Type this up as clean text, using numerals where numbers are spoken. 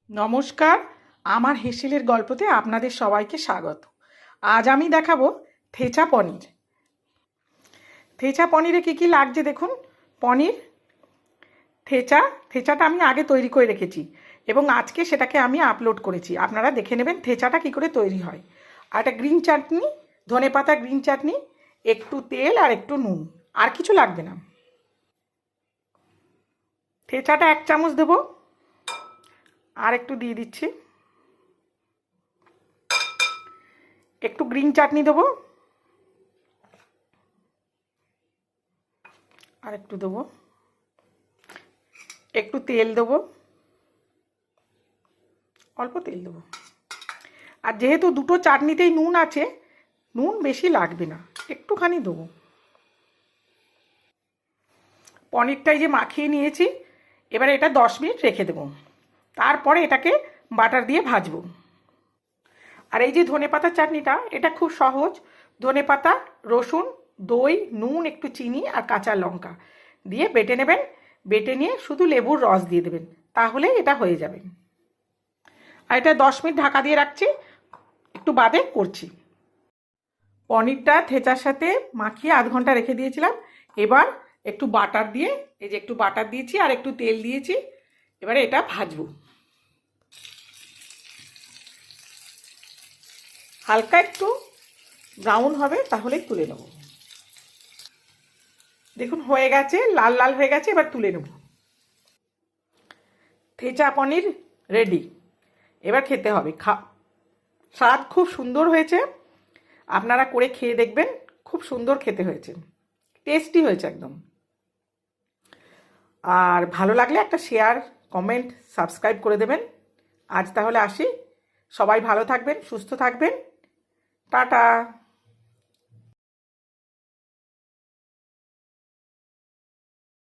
নমস্কার, আমার হেসেলের গল্পতে আপনাদের সবাইকে স্বাগত। আজ আমি দেখাবো থেচা পনির। থেচা পনিরে কী কী লাগছে দেখুন। পনির, থেচাটা আমি আগে তৈরি করে রেখেছি এবং আজকে সেটাকে আমি আপলোড করেছি। আপনারা দেখে নেবেন থেচাটা কী করে তৈরি হয়। আর একটা গ্রিন চাটনি, ধনেপাতা গ্রিন চাটনি, একটু তেল আর একটু নুন, আর কিছু লাগবে না। থেচাটা 1 চামচ দেবো, আর একটু দিয়ে দিচ্ছি। একটু গ্রিন চাটনি দেবো, আর একটু দেবো। একটু তেল দেবো, অল্প তেল দেবো। আর যেহেতু দুটো চাটনিতেই নুন আছে, নুন বেশি লাগবে না, একটুখানি দেবো। পনিরটাই যে মাখিয়ে নিয়েছি, এবারে এটা 10 মিনিট রেখে দেবো। তারপরে এটাকে বাটার দিয়ে ভাজবো। আর এই যে ধনেপাতার চাটনিটা, এটা খুব সহজ। ধনেপাতা, রসুন, দই, নুন, একটু চিনি আর কাঁচা লঙ্কা দিয়ে বেটে নেবেন। বেটে নিয়ে শুধু লেবুর রস দিয়ে দেবেন, তাহলে এটা হয়ে যাবে। আর এটা 10 মিনিট ঢাকা দিয়ে রাখছি, একটু বাদে করছি। পনিরটা থেচার সাথে মাখিয়ে আধ ঘন্টা রেখে দিয়েছিলাম। এবার একটু বাটার দিয়ে, এই যে একটু বাটার দিয়েছি আর একটু তেল দিয়েছি। এবারে এটা ভাজবো, হালকা একটু ব্রাউন হবে, তাহলেই তুলে নেব। দেখুন হয়ে গেছে, লাল লাল হয়ে গেছে, এবার তুলে নেব। থেচা পনির রেডি। এবার খেতে হবে। স্বাদ খুব সুন্দর হয়েছে, আপনারা করে খেয়ে দেখবেন। খুব সুন্দর খেতে হয়েছে, টেস্টি হয়েছে একদম। আর ভালো লাগলে একটা শেয়ার, কমেন্ট, সাবস্ক্রাইব করে দেবেন। আজ তাহলে আসি। সবাই ভালো থাকবেন, সুস্থ থাকবেন। টাটা।